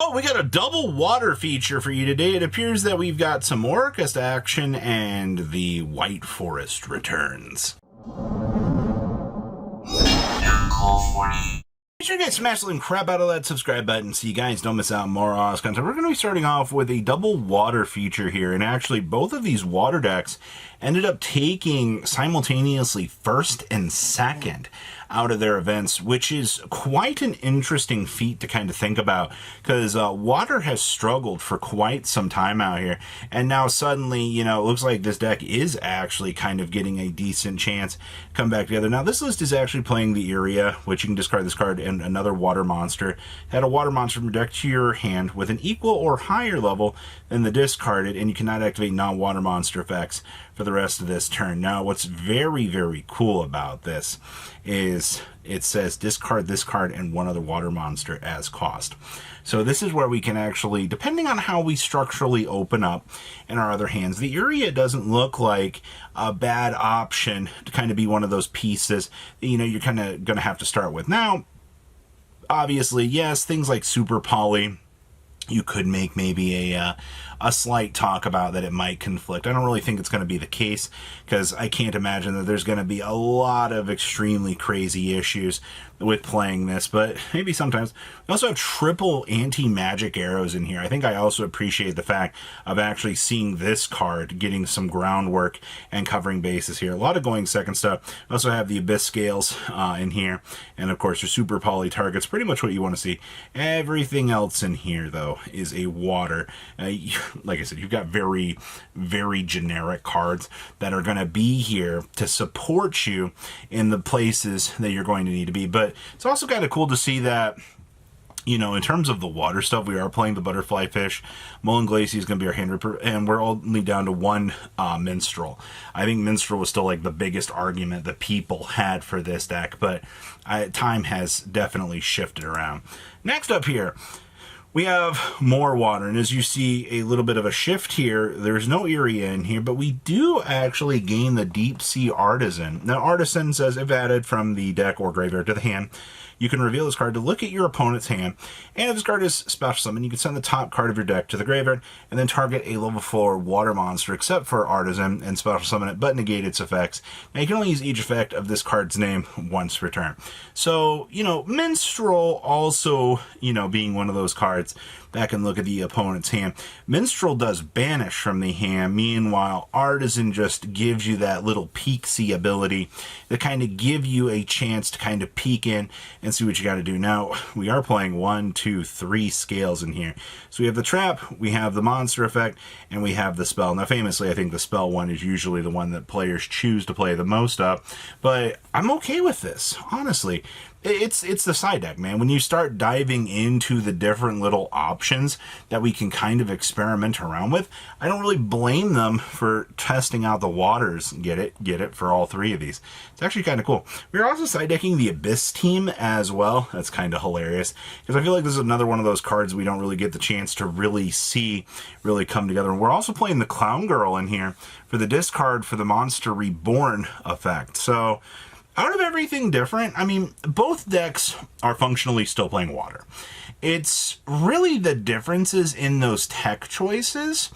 Oh, we got a double water feature for you today. It appears that we've got some Orcust action and the White Forest returns. Be sure to get smash the crap out of that subscribe button so you guys don't miss out on more awesome content. We're going to be starting off with a double water feature here, and actually both of these water decks ended up taking simultaneously first and second out of their events, which is quite an interesting feat to kind of think about, because water has struggled for quite some time out here, and now suddenly, you know, it looks like this deck is actually kind of getting a decent chance to come back together. Now, this list is actually playing the area, which you can discard this card and another water monster. Add a water monster from your deck to your hand with an equal or higher level than the discarded, and you cannot activate non-water monster effects for the rest of this turn. Now, what's very, very cool about this is it says discard this card and one other water monster as cost. So this is where we can actually, depending on how we structurally open up in our other hands, the area doesn't look like a bad option to kind of be one of those pieces that, you know, you're kind of going to have to start with. Now, obviously, yes, things like Super Poly, you could make maybe a slight talk about that it might conflict. I don't really think it's going to be the case, because I can't imagine that there's going to be a lot of extremely crazy issues with playing this, but maybe sometimes. We also have triple anti-magic arrows in here. I think I also appreciate the fact of actually seeing this card getting some groundwork and covering bases here. A lot of going second stuff. We also have the Abyss Scales in here, and of course your Super Poly targets, pretty much what you want to see. Everything else in here, though, is a water. Like I said, you've got very, very generic cards that are going to be here to support you in the places that you're going to need to be. But it's also kind of cool to see that, you know, in terms of the water stuff, we are playing the Butterfly Fish. Mullen Glacier is going to be our hand ripper, and we're only down to one Minstrel. I think Minstrel was still like the biggest argument that people had for this deck, but time has definitely shifted around. Next up here, we have more water, and as you see a little bit of a shift here, there's no area in here, but we do actually gain the Deep Sea Artisan. Now, Artisan says if added from the deck or graveyard to the hand, you can reveal this card to look at your opponent's hand, and if this card is special summon, you can send the top card of your deck to the graveyard, and then target a level 4 water monster, except for Artisan, and special summon it, but negate its effects. Now, you can only use each effect of this card's name once per turn. So, you know, Minstrel also, you know, being one of those cards that can look at the opponent's hand. Minstrel does banish from the hand, meanwhile Artisan just gives you that little peek-see ability to kind of give you a chance to kind of peek in and see what you got to do. Now, we are playing 1, 2, 3 scales in here. So we have the trap, we have the monster effect, and we have the spell. Now, famously, I think the spell one is usually the one that players choose to play the most of, but I'm okay with this, honestly. It's the side deck, man. When you start diving into the different little options that we can kind of experiment around with, I don't really blame them for testing out the waters. Get it for all three of these. It's actually kind of cool. We're also side decking the Abyss team as well. That's kind of hilarious, because I feel like this is another one of those cards we don't really get the chance to really see really come together. And we're also playing the Clown Girl in here for the discard for the Monster Reborn effect. So, out of everything different, I mean, both decks are functionally still playing water. It's really the differences in those tech choices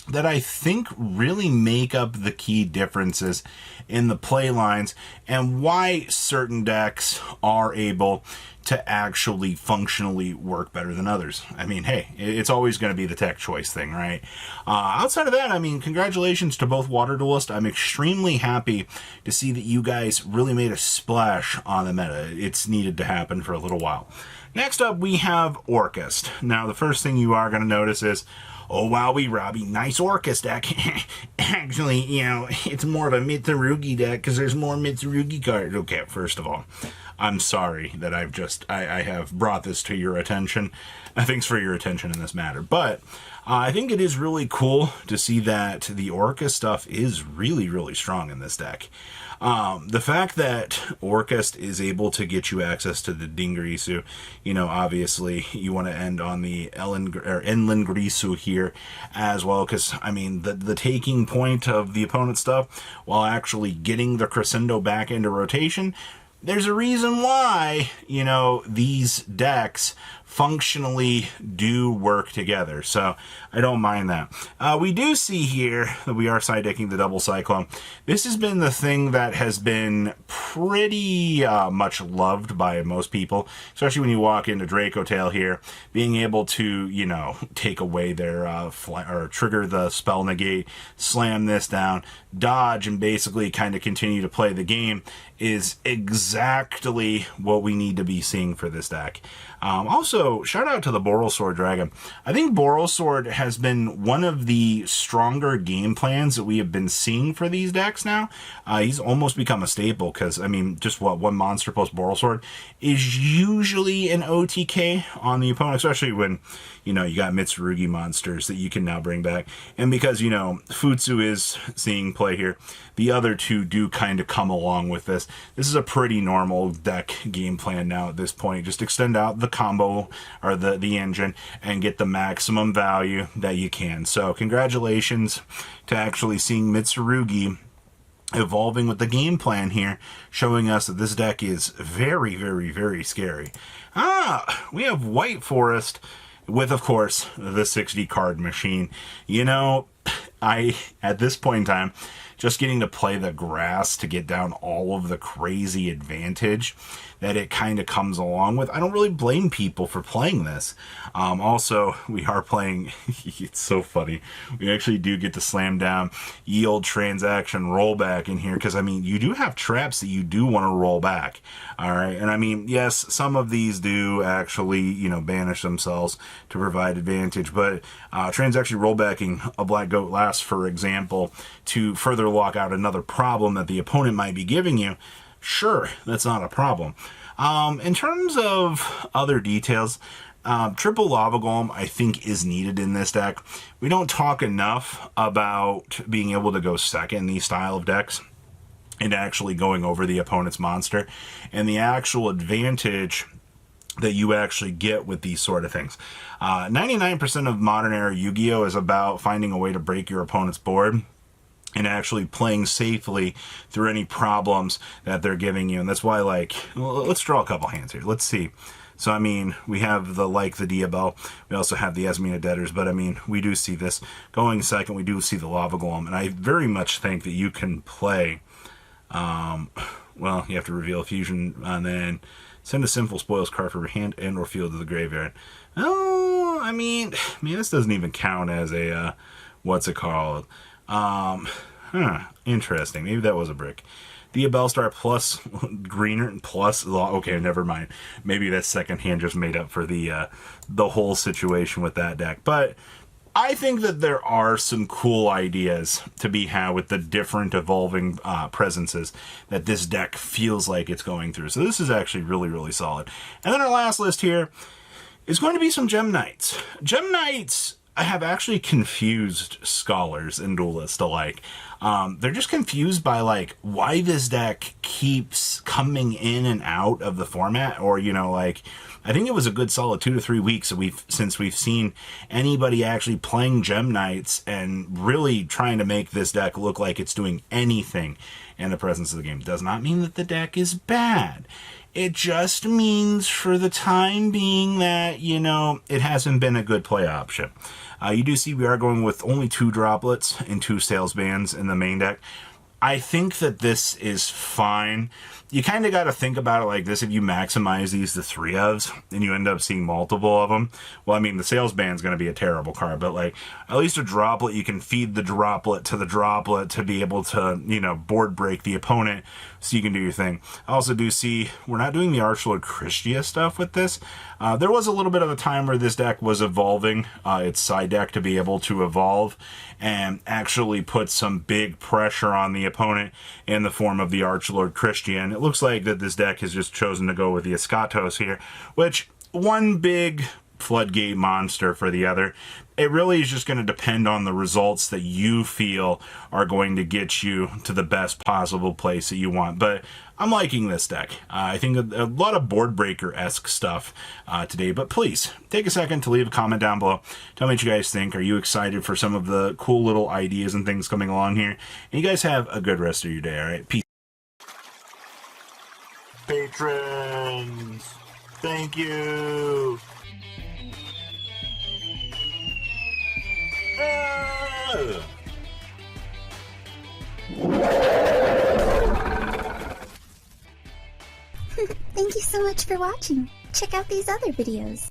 that I think really make up the key differences in the play lines and why certain decks are able to actually functionally work better than others. I mean, hey, it's always going to be the tech choice thing, right? Outside of that, I mean, congratulations to both Water Duelists. I'm extremely happy to see that you guys really made a splash on the meta. It's needed to happen for a little while. Next up, we have Orcust. Now, the first thing you are going to notice is, oh, wowie, Robbie, nice Orcust deck. Actually, you know, it's more of a Mitsurugi deck because there's more Mitsurugi cards. Okay, first of all, I'm sorry that I have brought this to your attention. Thanks for your attention in this matter. But I think it is really cool to see that the Orcust stuff is really, really strong in this deck. The fact that Orcust is able to get you access to the Dingrisu, you know, obviously you want to end on the Enlin Grisu here as well, because, I mean, the taking point of the opponent's stuff while actually getting the Crescendo back into rotation, there's a reason why, you know, these decks functionally do work together. So I don't mind that. We do see here that we are side decking the double Cyclone. This has been the thing that has been pretty much loved by most people, especially when you walk into Draco Tail here, being able to, you know, take away their or trigger the spell negate, slam this down, dodge, and basically kind of continue to play the game is exactly what we need to be seeing for this deck. Also, shout out to the Borrelsword Dragon. I think Borrelsword has been one of the stronger game plans that we have been seeing for these decks now. He's almost become a staple because, I mean, just what, one monster plus Borrelsword is usually an OTK on the opponent, especially when, you know, you got Mitsurugi monsters that you can now bring back. And because, you know, Futsu is seeing play here, the other two do kind of come along with this. This is a pretty normal deck game plan now at this point. Just extend out the combo or the engine and get the maximum value that you can. So congratulations to actually seeing Mitsurugi evolving with the game plan here, showing us that this deck is very, very, very scary. We have White Forest with, of course, the 60 card machine. You know, at this point in time, just getting to play the grass to get down all of the crazy advantage that it kind of comes along with, I don't really blame people for playing this. Also, we are playing, it's so funny, we actually do get to slam down yield transaction rollback in here, because, I mean, you do have traps that you do want to roll back, all right? And, I mean, yes, some of these do actually, you know, banish themselves to provide advantage, but transaction rollbacking a Black Goat Last, for example, to further lock out another problem that the opponent might be giving you, sure, that's not a problem. In terms of other details, triple Lava Golem, I think, is needed in this deck. We don't talk enough about being able to go second in these style of decks and actually going over the opponent's monster and the actual advantage that you actually get with these sort of things. 99% of modern era Yu-Gi-Oh! Is about finding a way to break your opponent's board and actually playing safely through any problems that they're giving you. And that's why, like, well, let's draw a couple hands here. Let's see. So, I mean, we have the Diabell. We also have the Esmina Debtors. But, I mean, we do see this. Going second, we do see the Lava Golem. And I very much think that you can play, well, you have to reveal a fusion and then send a simple spoils card from your hand and or field to the graveyard. Oh, I mean, this doesn't even count as a, what's it called? Interesting. Maybe that was a brick. Diabell Star plus greener plus, okay, never mind. Maybe that second hand just made up for the whole situation with that deck. But I think that there are some cool ideas to be had with the different evolving presences that this deck feels like it's going through. So this is actually really, really solid. And then our last list here is going to be some Gem Knights. Gem Knights, I have actually confused scholars and duelists alike. They're just confused by, like, why this deck keeps coming in and out of the format, or, you know, like, I think it was a good solid 2 to 3 weeks since we've seen anybody actually playing Gem Knights and really trying to make this deck look like it's doing anything in the presence of the game. Does not mean that the deck is bad. It just means for the time being that, you know, it hasn't been a good play option. You do see we are going with only 2 droplets and 2 sales bands in the main deck. I think that this is fine. You kind of got to think about it like this. If you maximize these to 3 ofs and you end up seeing multiple of them, well, I mean, the sales band's going to be a terrible card, but, like, at least a droplet, you can feed the droplet to be able to, you know, board break the opponent so you can do your thing. I also do see we're not doing the Archlord Christia stuff with this. There was a little bit of a time where this deck was evolving its side deck to be able to evolve and actually put some big pressure on the opponent in the form of the Archlord Christian. It looks like that this deck has just chosen to go with the Escatos here, which one big floodgate monster for the other. It really is just going to depend on the results that you feel are going to get you to the best possible place that you want. But I'm liking this deck. I think a lot of board breaker-esque stuff today. But please, take a second to leave a comment down below. Tell me what you guys think. Are you excited for some of the cool little ideas and things coming along here? And you guys have a good rest of your day, all right? Peace. Patrons! Thank you. Thank you so much for watching. Check out these other videos.